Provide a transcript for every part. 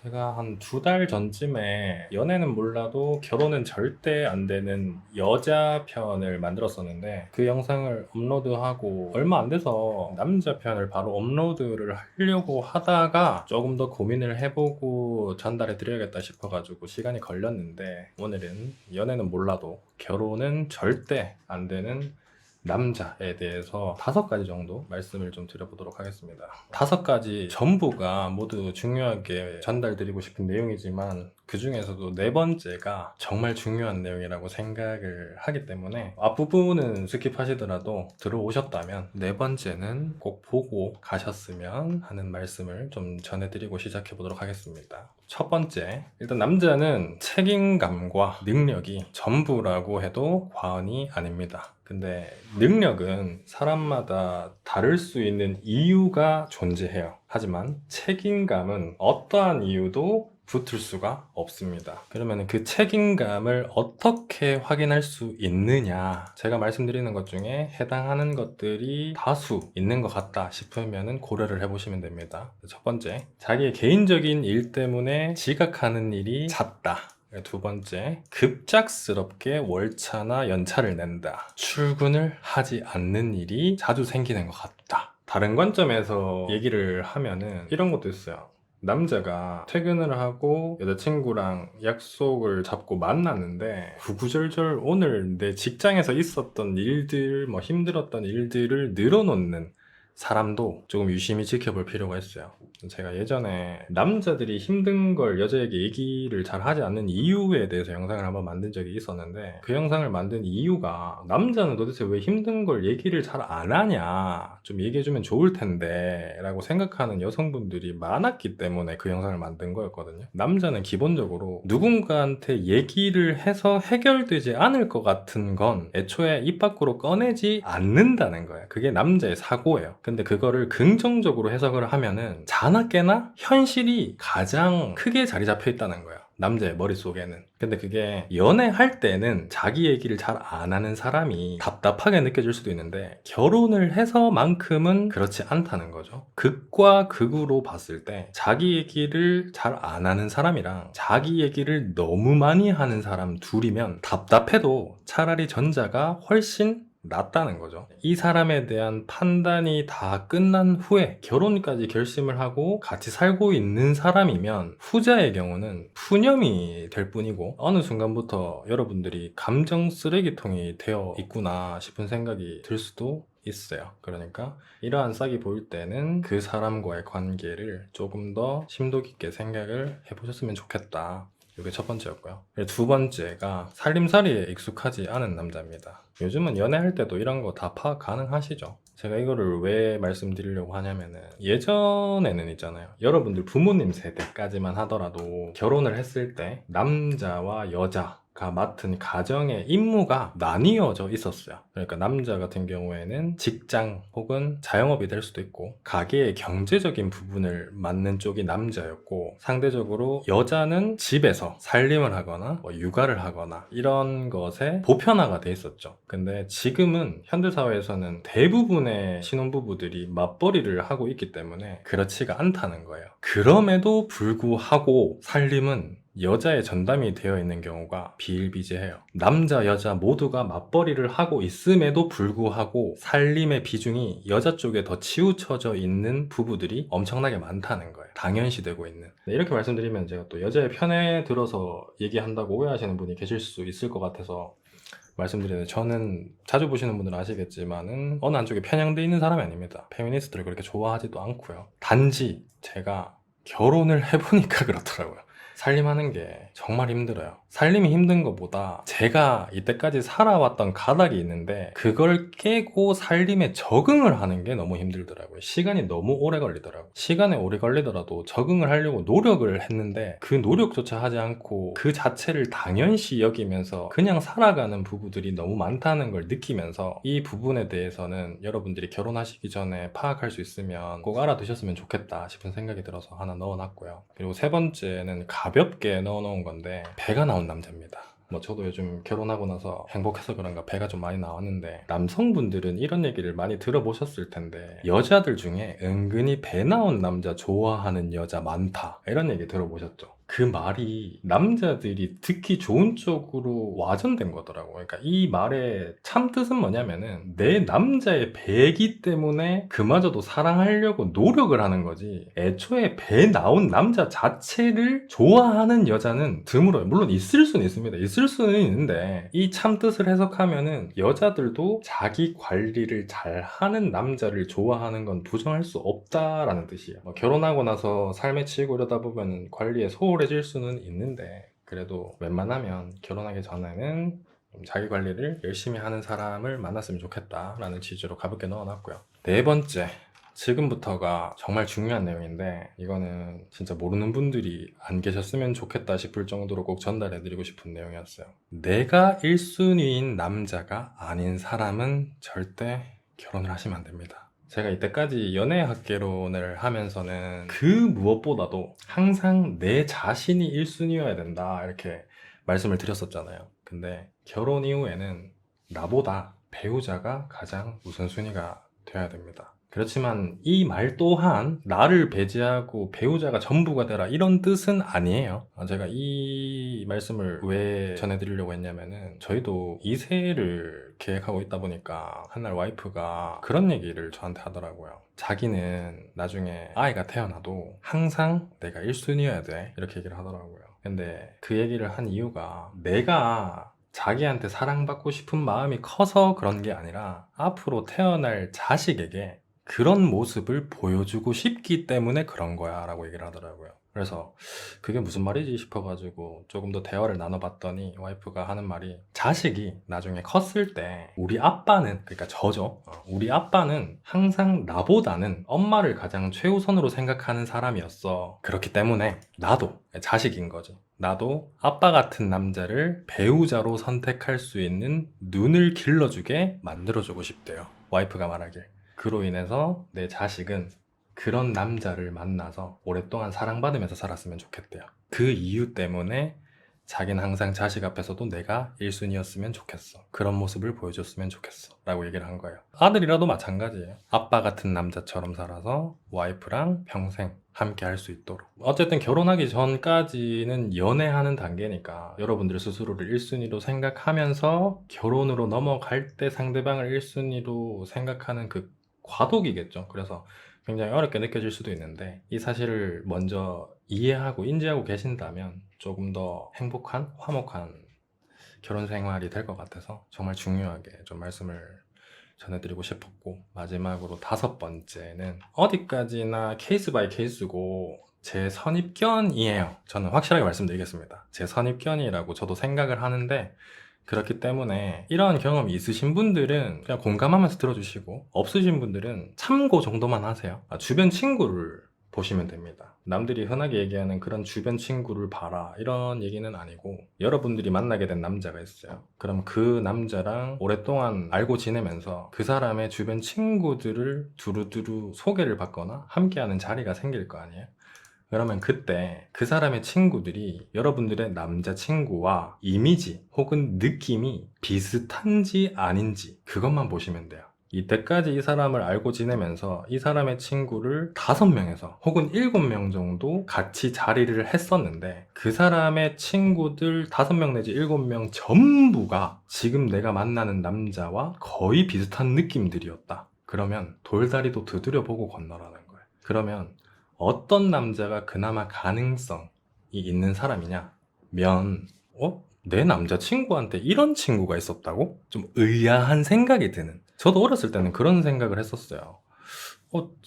제가 한 2달 전쯤에 연애는 몰라도 결혼은 절대 안 되는 여자 편을 만들었었는데 그 영상을 업로드하고 얼마 안 돼서 남자 편을 바로 업로드를 하려고 하다가 조금 더 고민을 해보고 전달해 드려야겠다 싶어가지고 시간이 걸렸는데 오늘은 연애는 몰라도 결혼은 절대 안 되는 남자에 대해서 5가지 정도 말씀을 좀 드려보도록 하겠습니다. 5가지 전부가 모두 중요하게 전달드리고 싶은 내용이지만 그 중에서도 4번째가 정말 중요한 내용이라고 생각을 하기 때문에 앞부분은 스킵하시더라도 들어오셨다면 4번째는 꼭 보고 가셨으면 하는 말씀을 좀 전해드리고 시작해보도록 하겠습니다. 첫 번째, 일단 남자는 책임감과 능력이 전부라고 해도 과언이 아닙니다. 근데 능력은 사람마다 다를 수 있는 이유가 존재해요. 하지만 책임감은 어떠한 이유도 붙을 수가 없습니다. 그러면 그 책임감을 어떻게 확인할 수 있느냐? 제가 말씀드리는 것 중에 해당하는 것들이 다수 있는 것 같다 싶으면 고려를 해보시면 됩니다. 첫 번째, 자기의 개인적인 일 때문에 지각하는 일이 잦다. 2번째, 급작스럽게 월차나 연차를 낸다. 출근을 하지 않는 일이 자주 생기는 것 같다. 다른 관점에서 얘기를 하면은 이런 것도 있어요. 남자가 퇴근을 하고 여자친구랑 약속을 잡고 만났는데 구구절절 오늘 내 직장에서 있었던 일들, 힘들었던 일들을 늘어놓는 사람도 조금 유심히 지켜볼 필요가 있어요. 제가 예전에 남자들이 힘든 걸 여자에게 얘기를 잘 하지 않는 이유에 대해서 영상을 한번 만든 적이 있었는데 그 영상을 만든 이유가 남자는 도대체 왜 힘든 걸 얘기를 잘 안 하냐, 좀 얘기해주면 좋을 텐데 라고 생각하는 여성분들이 많았기 때문에 그 영상을 만든 거였거든요. 남자는 기본적으로 누군가한테 얘기를 해서 해결되지 않을 것 같은 건 애초에 입 밖으로 꺼내지 않는다는 거예요. 그게 남자의 사고예요. 근데 그거를 긍정적으로 해석을 하면은 자나깨나 현실이 가장 크게 자리 잡혀 있다는 거예요. 남자의 머릿속에는. 근데 그게 연애할 때는 자기 얘기를 잘 안 하는 사람이 답답하게 느껴질 수도 있는데 결혼을 해서만큼은 그렇지 않다는 거죠. 극과 극으로 봤을 때 자기 얘기를 잘 안 하는 사람이랑 자기 얘기를 너무 많이 하는 사람 둘이면 답답해도 차라리 전자가 훨씬 낫다는 거죠. 이 사람에 대한 판단이 다 끝난 후에 결혼까지 결심을 하고 같이 살고 있는 사람이면 후자의 경우는 푸념이 될 뿐이고 어느 순간부터 여러분들이 감정 쓰레기통이 되어 있구나 싶은 생각이 들 수도 있어요. 그러니까 이러한 싹이 보일 때는 그 사람과의 관계를 조금 더 심도 깊게 생각을 해보셨으면 좋겠다. 이게 첫 번째였고요. 2번째가 살림살이에 익숙하지 않은 남자입니다. 요즘은 연애할 때도 이런 거 다 파악 가능하시죠? 제가 이거를 왜 말씀드리려고 하냐면은 예전에는 있잖아요. 여러분들 부모님 세대까지만 하더라도 결혼을 했을 때 남자와 여자가 맡은 가정의 임무가 나뉘어져 있었어요. 그러니까 남자 같은 경우에는 직장 혹은 자영업이 될 수도 있고 가게의 경제적인 부분을 맡는 쪽이 남자였고 상대적으로 여자는 집에서 살림을 하거나 육아를 하거나 이런 것에 보편화가 돼 있었죠. 근데 지금은 현대사회에서는 대부분의 신혼부부들이 맞벌이를 하고 있기 때문에 그렇지가 않다는 거예요. 그럼에도 불구하고 살림은 여자의 전담이 되어 있는 경우가 비일비재해요. 남자, 여자 모두가 맞벌이를 하고 있음에도 불구하고 살림의 비중이 여자 쪽에 더 치우쳐져 있는 부부들이 엄청나게 많다는 거예요. 당연시되고 있는. 이렇게 말씀드리면 제가 또 여자의 편에 들어서 얘기한다고 오해하시는 분이 계실 수 있을 것 같아서 말씀드리는데 저는 자주 보시는 분들은 아시겠지만은 어느 한쪽에 편향되어 있는 사람이 아닙니다. 페미니스트를 그렇게 좋아하지도 않고요. 단지 제가 결혼을 해보니까 그렇더라고요. 살림하는 게 정말 힘들어요. 살림이 힘든 것보다 제가 이때까지 살아왔던 가닥이 있는데 그걸 깨고 살림에 적응을 하는 게 너무 힘들더라고요. 시간이 너무 오래 걸리더라고요. 시간이 오래 걸리더라도 적응을 하려고 노력을 했는데 그 노력조차 하지 않고 그 자체를 당연시 여기면서 그냥 살아가는 부부들이 너무 많다는 걸 느끼면서 이 부분에 대해서는 여러분들이 결혼하시기 전에 파악할 수 있으면 꼭 알아두셨으면 좋겠다 싶은 생각이 들어서 하나 넣어놨고요. 그리고 3번째는 가볍게 넣어놓은 건데 배가 나온 남자입니다. 뭐 저도 요즘 결혼하고 나서 행복해서 그런가 배가 좀 많이 나왔는데, 남성분들은 이런 얘기를 많이 들어보셨을 텐데, 여자들 중에 은근히 배 나온 남자 좋아하는 여자 많다, 이런 얘기 들어보셨죠? 그 말이 남자들이 듣기 좋은 쪽으로 와전된 거더라고요. 그러니까 이 말의 참뜻은 뭐냐면은, 내 남자의 배이기 때문에 그마저도 사랑하려고 노력을 하는 거지, 애초에 배 나온 남자 자체를 좋아하는 여자는 드물어요. 물론 있을 수는 있습니다. 있을 수는 있는데, 이 참뜻을 해석하면은 여자들도 자기 관리를 잘 하는 남자를 좋아하는 건 부정할 수 없다라는 뜻이에요. 뭐 결혼하고 나서 삶에 치이고 이러다 보면 관리에 소홀해질 수는 있는데, 그래도 웬만하면 결혼하기 전에는 좀 자기 관리를 열심히 하는 사람을 만났으면 좋겠다라는 취지로 가볍게 넣어놨고요. 네 번째, 지금부터가 정말 중요한 내용인데, 이거는 진짜 모르는 분들이 안 계셨으면 좋겠다 싶을 정도로 꼭 전달해드리고 싶은 내용이었어요. 내가 1순위인 남자가 아닌 사람은 절대 결혼을 하시면 안 됩니다. 제가 이때까지 연애학개론을 하면서는 그 무엇보다도 항상 내 자신이 1순위여야 된다, 이렇게 말씀을 드렸었잖아요. 근데 결혼 이후에는 나보다 배우자가 가장 우선순위가 되어야 됩니다. 그렇지만 이 말 또한 나를 배제하고 배우자가 전부가 되라, 이런 뜻은 아니에요. 제가 이 말씀을 왜 전해드리려고 했냐면은, 저희도 2세를 계획하고 있다 보니까 한날 와이프가 그런 얘기를 저한테 하더라고요. 자기는 나중에 아이가 태어나도 항상 내가 1순위여야 돼, 이렇게 얘기를 하더라고요. 근데 그 얘기를 한 이유가, 내가 자기한테 사랑받고 싶은 마음이 커서 그런 게 아니라 앞으로 태어날 자식에게 그런 모습을 보여주고 싶기 때문에 그런 거야 라고 얘기를 하더라고요. 그래서 그게 무슨 말이지 싶어가지고 조금 더 대화를 나눠봤더니, 와이프가 하는 말이, 자식이 나중에 컸을 때 우리 아빠는, 그러니까 저죠, 우리 아빠는 항상 나보다는 엄마를 가장 최우선으로 생각하는 사람이었어. 그렇기 때문에 나도, 자식인 거죠, 나도 아빠 같은 남자를 배우자로 선택할 수 있는 눈을 길러주게 만들어주고 싶대요, 와이프가 말하길. 그로 인해서 내 자식은 그런 남자를 만나서 오랫동안 사랑받으면서 살았으면 좋겠대요. 그 이유 때문에 자기는 항상 자식 앞에서도 내가 1순위였으면 좋겠어, 그런 모습을 보여줬으면 좋겠어 라고 얘기를 한 거예요. 아들이라도 마찬가지예요. 아빠 같은 남자처럼 살아서 와이프랑 평생 함께 할 수 있도록. 어쨌든 결혼하기 전까지는 연애하는 단계니까 여러분들 스스로를 1순위로 생각하면서, 결혼으로 넘어갈 때 상대방을 1순위로 생각하는 그 과도기겠죠. 그래서 굉장히 어렵게 느껴질 수도 있는데, 이 사실을 먼저 이해하고 인지하고 계신다면 조금 더 행복한, 화목한 결혼 생활이 될 것 같아서 정말 중요하게 좀 말씀을 전해드리고 싶었고, 마지막으로 5번째는 어디까지나 케이스 바이 케이스고 제 선입견이에요. 저는 확실하게 말씀드리겠습니다. 제 선입견이라고 저도 생각을 하는데, 그렇기 때문에 이러한 경험이 있으신 분들은 그냥 공감하면서 들어주시고, 없으신 분들은 참고 정도만 하세요. 주변 친구를 보시면 됩니다. 남들이 흔하게 얘기하는 그런 주변 친구를 봐라, 이런 얘기는 아니고, 여러분들이 만나게 된 남자가 있어요. 그럼 그 남자랑 오랫동안 알고 지내면서 그 사람의 주변 친구들을 두루두루 소개를 받거나 함께하는 자리가 생길 거 아니에요? 그러면 그때 그 사람의 친구들이 여러분들의 남자친구와 이미지 혹은 느낌이 비슷한지 아닌지, 그것만 보시면 돼요. 이때까지 이 사람을 알고 지내면서 이 사람의 친구를 5명에서 혹은 7명 정도 같이 자리를 했었는데, 그 사람의 친구들 5명 내지 7명 전부가 지금 내가 만나는 남자와 거의 비슷한 느낌들이었다. 그러면 돌다리도 두드려보고 건너라는 거예요. 그러면 어떤 남자가 그나마 가능성이 있는 사람이냐 면, 내 남자친구한테 이런 친구가 있었다고? 좀 의아한 생각이 드는. 저도 어렸을 때는 그런 생각을 했었어요.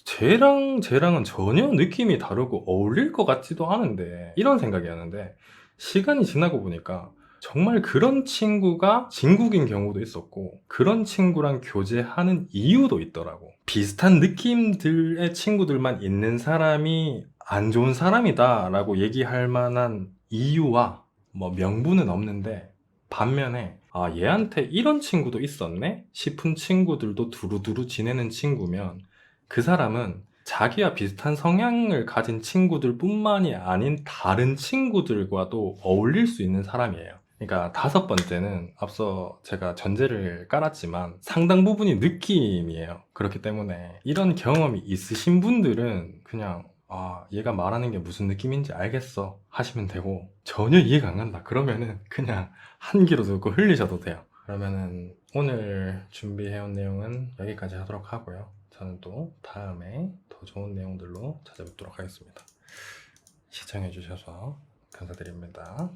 쟤랑은 전혀 느낌이 다르고 어울릴 것 같지도 않은데, 이런 생각이었는데, 시간이 지나고 보니까 정말 그런 친구가 진국인 경우도 있었고, 그런 친구랑 교제하는 이유도 있더라고. 비슷한 느낌들의 친구들만 있는 사람이 안 좋은 사람이다 라고 얘기할 만한 이유와 뭐 명분은 없는데, 반면에 얘한테 이런 친구도 있었네 싶은 친구들도 두루두루 지내는 친구면, 그 사람은 자기와 비슷한 성향을 가진 친구들 뿐만이 아닌 다른 친구들과도 어울릴 수 있는 사람이에요. 그러니까 다섯 번째는 앞서 제가 전제를 깔았지만 상당 부분이 느낌이에요. 그렇기 때문에 이런 경험이 있으신 분들은 그냥 얘가 말하는 게 무슨 느낌인지 알겠어 하시면 되고, 전혀 이해가 안 간다 그러면은 그냥 한 귀로 듣고 흘리셔도 돼요. 그러면은 오늘 준비해온 내용은 여기까지 하도록 하고요. 저는 또 다음에 더 좋은 내용들로 찾아뵙도록 하겠습니다. 시청해주셔서 감사드립니다.